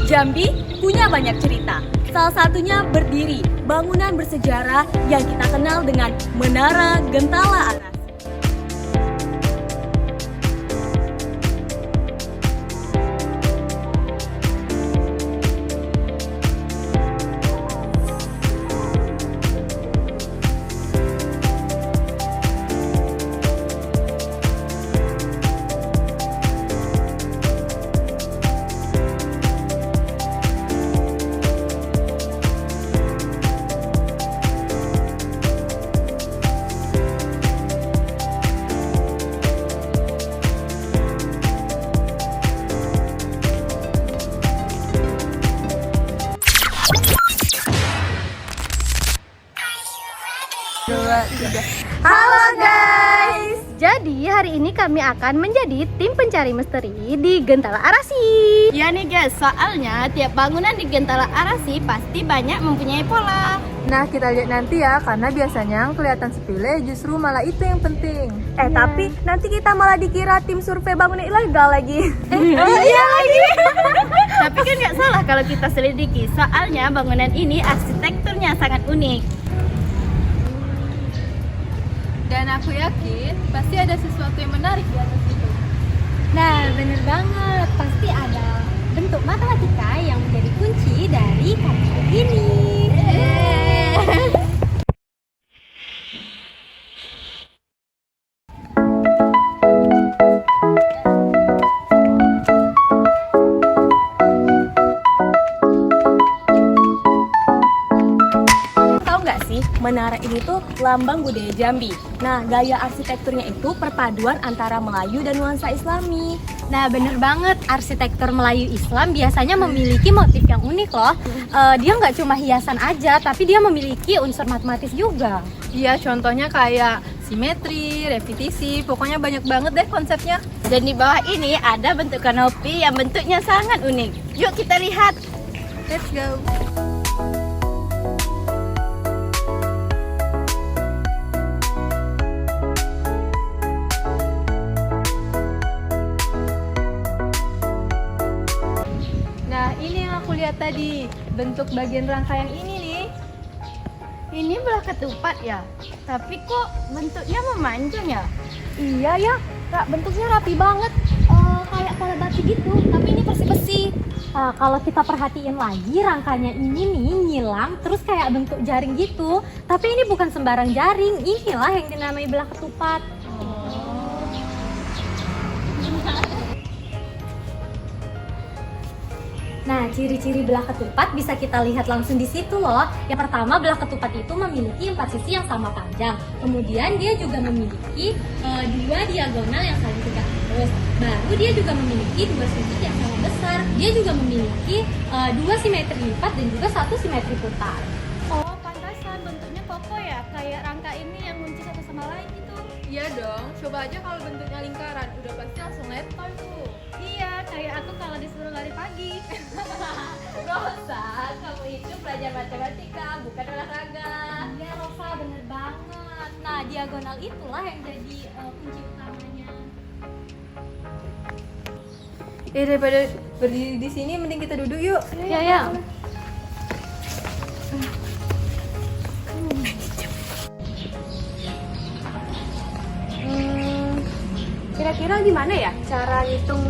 Jambi punya banyak cerita. Salah satunya berdiri, bangunan bersejarah yang kita kenal dengan Menara Gentala Aras. Halo guys. Jadi hari ini kami akan menjadi tim pencari misteri di Gentala Arasi. Ya nih guys, soalnya tiap bangunan di Gentala Arasi pasti banyak mempunyai pola. Nah, kita lihat nanti ya, karena biasanya yang kelihatan sepele justru malah itu yang penting. Tapi nanti kita malah dikira tim survei bangunan ilegal lagi. Iya lagi. Tapi kan nggak salah kalau kita selidiki, soalnya bangunan ini arsitekturnya sangat unik. Dan aku yakin pasti ada sesuatu yang menarik di atas itu. Nah, bener banget. Pasti ada bentuk matematika yang menjadi kunci dari karya ini. Menara ini tuh lambang budaya Jambi. Nah, gaya arsitekturnya itu perpaduan antara Melayu dan nuansa Islami. Nah, bener banget. Arsitektur Melayu Islam biasanya memiliki motif yang unik loh. Dia nggak cuma hiasan aja, tapi dia memiliki unsur matematis juga. Iya, contohnya kayak simetri, repetisi, pokoknya banyak banget deh konsepnya. Dan di bawah ini ada bentuk kanopi yang bentuknya sangat unik. Yuk kita lihat. Let's go. Nah, ini yang aku lihat tadi, bentuk bagian rangkaian ini nih. Ini belah ketupat ya, tapi kok bentuknya memanjang ya? Iya ya, Kak, bentuknya rapi banget. Kayak pola batu gitu, tapi ini persis besi. Kalau kita perhatiin lagi, rangkanya ini nih nyilang, terus kayak bentuk jaring gitu. Tapi ini bukan sembarang jaring, inilah yang dinamai belah ketupat. Nah, ciri-ciri belah ketupat bisa kita lihat langsung di situ loh. Yang pertama, belah ketupat itu memiliki 4 sisi yang sama panjang. Kemudian dia juga memiliki 2 diagonal yang saling tegak lurus. Baru dia juga memiliki 2 sudut yang sama besar. Dia juga memiliki 2 simetri lipat dan juga 1 simetri putar. Oh, pantasan bentuknya kokoh ya, kayak rangka ini yang ngunci satu sama lain gitu. Iya dong, coba aja kalau bentuknya lingkaran, udah pasti langsung letoy tuh. Iya, kayak aku kalau disuruh lari pagi. Rosa, kamu itu pelajar matematika, bukan olahraga. Iya, Rosa, bener banget. Nah, diagonal itulah yang jadi kunci utamanya. Daripada berdiri di sini, mending kita duduk yuk. Ya, ya. Kira-kira gimana ya cara ngitung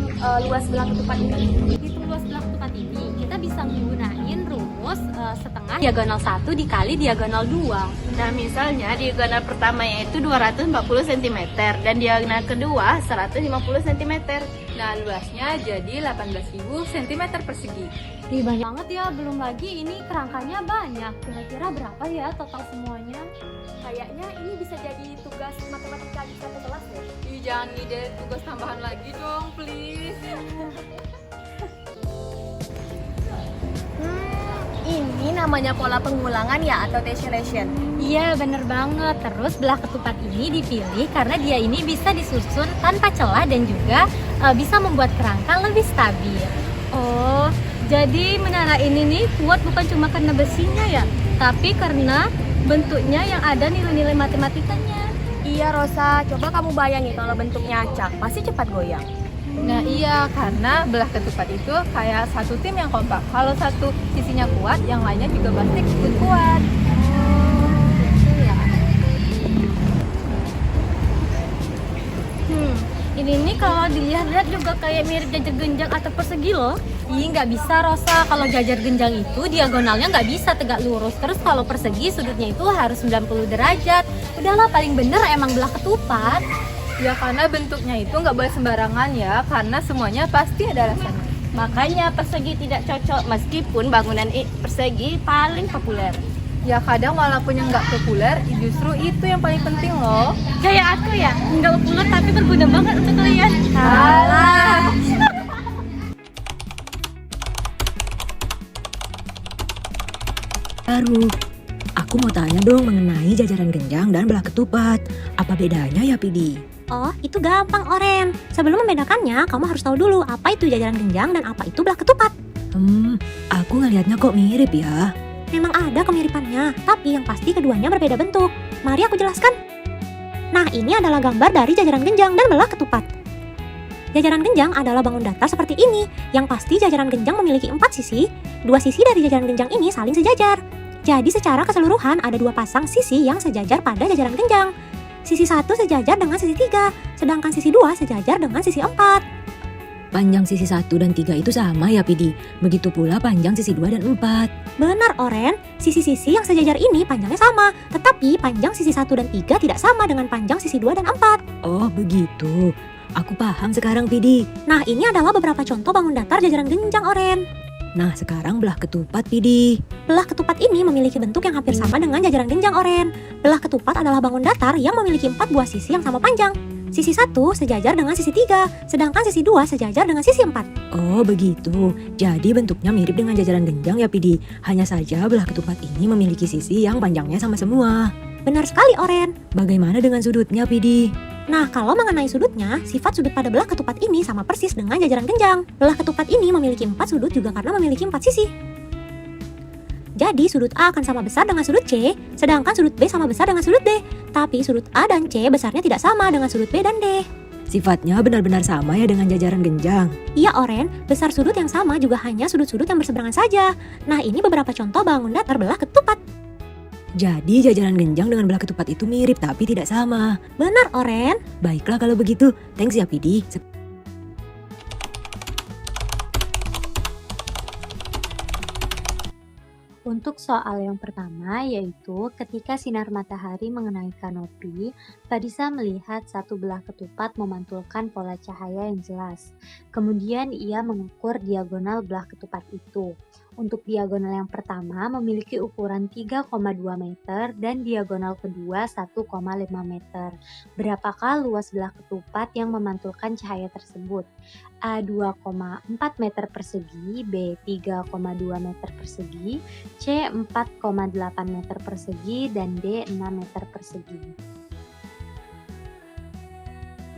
luas belah ketupat ini? Hitung luas belah ketupat ini, kita bisa menggunakan rumus setengah diagonal 1 dikali diagonal 2. Nah, misalnya diagonal pertama yaitu 240 cm dan diagonal kedua 150 cm. Nah, luasnya jadi 18.000 cm persegi. Ih, banyak banget ya, belum lagi ini kerangkanya banyak. Kira-kira berapa ya total semuanya? Kayaknya ini bisa jadi tugas matematika di satu kelas deh. Ih, jangan ngide tugas tambahan lagi dong, please. Ini namanya pola pengulangan ya atau tessellation. Iya, bener banget. Terus belah ketupat ini dipilih karena dia ini bisa disusun tanpa celah dan juga bisa membuat kerangka lebih stabil. Oh, jadi menara ini nih kuat bukan cuma karena besinya ya, tapi karena bentuknya yang ada nilai-nilai matematikanya. Iya Rosa, coba kamu bayangin kalau bentuknya acak, pasti cepat goyang. Nah iya, karena belah ketupat itu kayak satu tim yang kompak. Kalau satu sisinya kuat, yang lainnya juga pasti ikut kuat. Gitu ya. Ini nih kalau dilihat-lihat juga kayak mirip jajar genjang atau persegi loh. Ih, nggak bisa Rosa, kalau jajar genjang itu diagonalnya nggak bisa tegak lurus. Terus kalau persegi sudutnya itu harus 90 derajat. Udahlah, paling bener emang belah ketupat. Ya karena bentuknya itu nggak boleh sembarangan ya, karena semuanya pasti ada alasannya. Makanya persegi tidak cocok meskipun bangunan persegi paling populer. Ya kadang walaupun yang nggak populer, justru itu yang paling penting loh. Kayak aku ya, nggak populer tapi berguna banget untuk kalian. Alah. Baru, aku mau tanya dong mengenai jajaran genjang dan belah ketupat. Apa bedanya ya, Pidi? Oh, itu gampang, Oren. Sebelum membedakannya, kamu harus tahu dulu apa itu jajaran genjang dan apa itu belah ketupat. Aku ngelihatnya kok mirip ya. Memang ada kemiripannya, tapi yang pasti keduanya berbeda bentuk. Mari aku jelaskan. Nah, ini adalah gambar dari jajaran genjang dan belah ketupat. Jajaran genjang adalah bangun datar seperti ini. Yang pasti jajaran genjang memiliki 4 sisi. 2 sisi dari jajaran genjang ini saling sejajar. Jadi secara keseluruhan ada 2 pasang sisi yang sejajar pada jajaran genjang. Sisi 1 sejajar dengan sisi 3, sedangkan sisi 2 sejajar dengan sisi 4. Panjang sisi 1 dan 3 itu sama ya, Pidi. Begitu pula panjang sisi 2 dan 4. Benar, Oren. Sisi-sisi yang sejajar ini panjangnya sama, tetapi panjang sisi 1 dan 3 tidak sama dengan panjang sisi 2 dan 4. Oh, begitu. Aku paham sekarang, Pidi. Nah, ini adalah beberapa contoh bangun datar jajaran genjang, Oren. Nah, sekarang belah ketupat, Pidi. Belah ketupat ini memiliki bentuk yang hampir sama dengan jajaran genjang, Oren. Belah ketupat adalah bangun datar yang memiliki 4 buah sisi yang sama panjang. Sisi 1 sejajar dengan sisi 3, sedangkan sisi 2 sejajar dengan sisi 4. Oh, begitu. Jadi bentuknya mirip dengan jajaran genjang ya, Pidi. Hanya saja belah ketupat ini memiliki sisi yang panjangnya sama semua. Benar sekali, Oren. Bagaimana dengan sudutnya, Pidi? Nah, kalau mengenai sudutnya, sifat sudut pada belah ketupat ini sama persis dengan jajaran genjang. Belah ketupat ini memiliki 4 sudut juga karena memiliki 4 sisi. Jadi sudut A akan sama besar dengan sudut C, sedangkan sudut B sama besar dengan sudut D. Tapi sudut A dan C besarnya tidak sama dengan sudut B dan D. Sifatnya benar-benar sama ya dengan jajaran genjang. Iya, Oren, besar sudut yang sama juga hanya sudut-sudut yang berseberangan saja. Nah, ini beberapa contoh bangun datar belah ketupat. Jadi jajaran genjang dengan belah ketupat itu mirip tapi tidak sama. Benar, Oren. Baiklah kalau begitu. Thanks ya, Pidi. Untuk soal yang pertama, yaitu ketika sinar matahari mengenai kanopi, Fadisa melihat satu belah ketupat memantulkan pola cahaya yang jelas. Kemudian ia mengukur diagonal belah ketupat itu. Untuk diagonal yang pertama memiliki ukuran 3,2 meter dan diagonal kedua 1,5 meter. Berapakah luas belah ketupat yang memantulkan cahaya tersebut? A 2,4 meter persegi, B 3,2 meter persegi, C 4,8 meter persegi, dan D 6 meter persegi.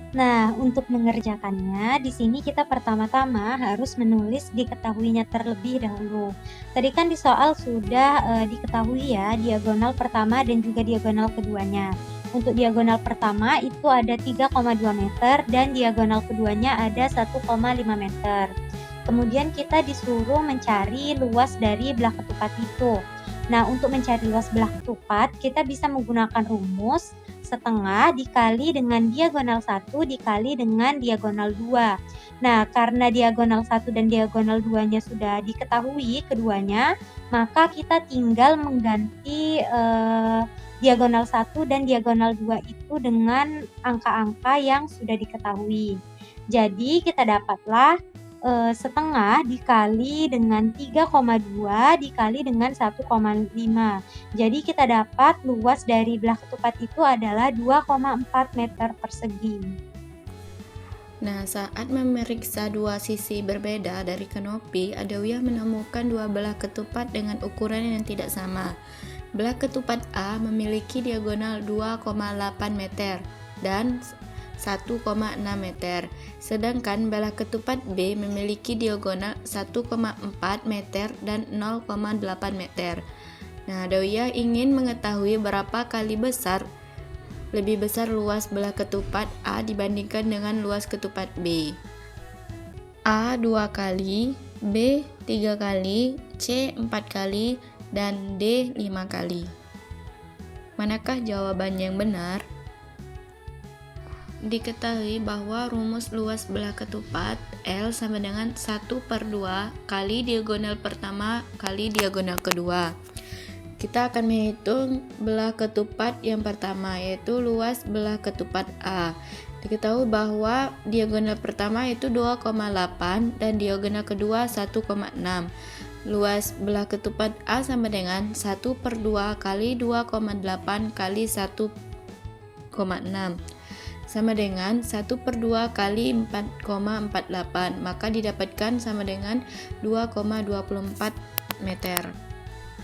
Nah, untuk mengerjakannya, di sini kita pertama-tama harus menulis diketahuinya terlebih dahulu. Tadi kan di soal sudah diketahui ya, diagonal pertama dan juga diagonal keduanya. Untuk diagonal pertama itu ada 3,2 meter dan diagonal keduanya ada 1,5 meter. Kemudian kita disuruh mencari luas dari belah ketupat itu. Nah, untuk mencari luas belah ketupat, kita bisa menggunakan rumus setengah dikali dengan diagonal 1 dikali dengan diagonal 2. Nah, karena diagonal 1 dan diagonal 2-nya sudah diketahui keduanya, maka kita tinggal mengganti diagonal 1 dan diagonal 2 itu dengan angka-angka yang sudah diketahui. Jadi, kita dapatlah setengah dikali dengan 3,2 dikali dengan 1,5. Jadi kita dapat luas dari belah ketupat itu adalah 2,4 meter persegi. Nah, saat memeriksa dua sisi berbeda dari kanopi, Adawiyah menemukan dua belah ketupat dengan ukuran yang tidak sama. Belah ketupat A memiliki diagonal 2,8 meter dan 1,6 meter, sedangkan belah ketupat B memiliki diagonal 1,4 meter dan 0,8 meter. Nah, Adawiyah ingin mengetahui berapa kali lebih besar luas belah ketupat A dibandingkan dengan luas ketupat B. A 2 kali, B 3 kali, C 4 kali, dan D 5 kali. Manakah jawaban yang benar? Diketahui bahwa rumus luas belah ketupat L sama dengan 1/2 kali diagonal pertama kali diagonal kedua. Kita akan menghitung belah ketupat yang pertama, yaitu luas belah ketupat A. Diketahui bahwa diagonal pertama itu 2,8 dan diagonal kedua 1,6. Luas belah ketupat A sama dengan 1/2 kali 2,8 kali 1,6 sama dengan 1/2 kali 4,48, maka didapatkan sama dengan 2,24 meter.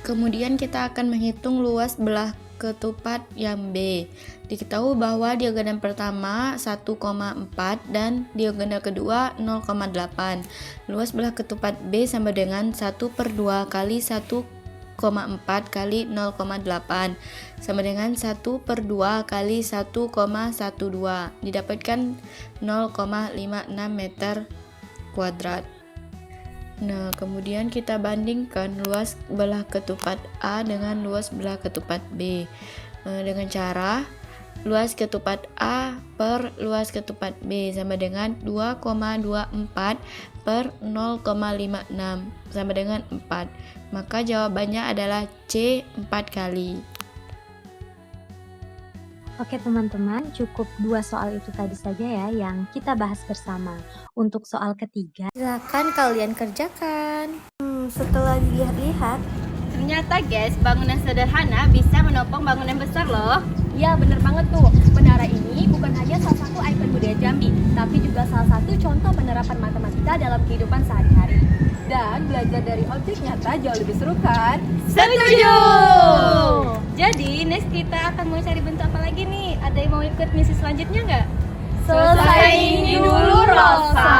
Kemudian kita akan menghitung luas belah ketupat yang B. Diketahui bahwa diagonal pertama 1,4 dan diagonal kedua 0,8. Luas belah ketupat B sama dengan 1/2 kali 1,4 kali 0,8 sama dengan 1/2 kali 1,12, didapatkan 0,56 meter kuadrat. Nah, kemudian kita bandingkan luas belah ketupat A dengan luas belah ketupat B dengan cara luas ketupat A per luas ketupat B sama dengan 2,24 per 0,56 sama dengan 4. Maka jawabannya adalah C 4 kali. Oke teman-teman, cukup 2 soal itu tadi saja ya yang kita bahas bersama. Untuk soal ketiga, Silakan kalian kerjakan. setelah dilihat-lihat, Ternyata guys, bangunan sederhana bisa menopang bangunan besar loh. Ya bener banget tuh, menara ini bukan hanya salah satu ikon budaya Jambi, tapi juga salah satu contoh penerapan matematika dalam kehidupan sehari-hari. Dan belajar dari objek nyata jauh lebih seru kan? Setuju! Jadi, next kita akan mau cari bentuk apa lagi nih? Ada yang mau ikut misi selanjutnya nggak? Selesai ini dulu, Rosa.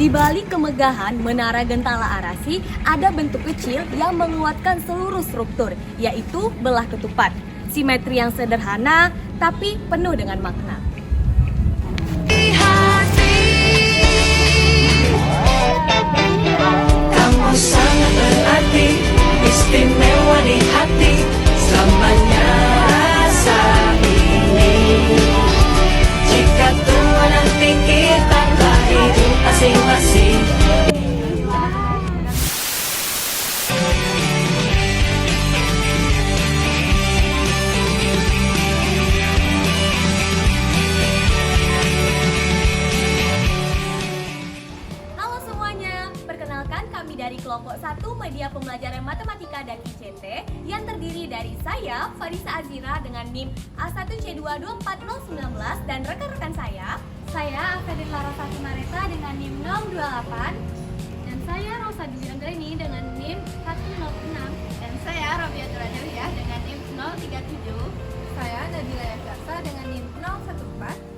Di balik kemegahan Menara Gentala Arasi, ada bentuk kecil yang menguatkan seluruh struktur, yaitu belah ketupat. Simetri yang sederhana, tapi penuh dengan makna. Kamu sangat berarti, istimewa di hati, selamanya rasa ini. Jika tua nanti kita telah hidup masing-masing. Halo semuanya, perkenalkan kami dari kelompok 1 Media Pembelajaran Matematika dan ICT yang terdiri dari saya, Farisa Azira dengan NIM A1C2240019 dan rekan-rekan saya Afedin Larasati Mareta dengan NIM 028. Dan saya Rosa Diangreni dengan NIM 106. Dan saya Robiatul Adawiyah dengan NIM 037. Saya Nabila Yakasa dengan NIM 014.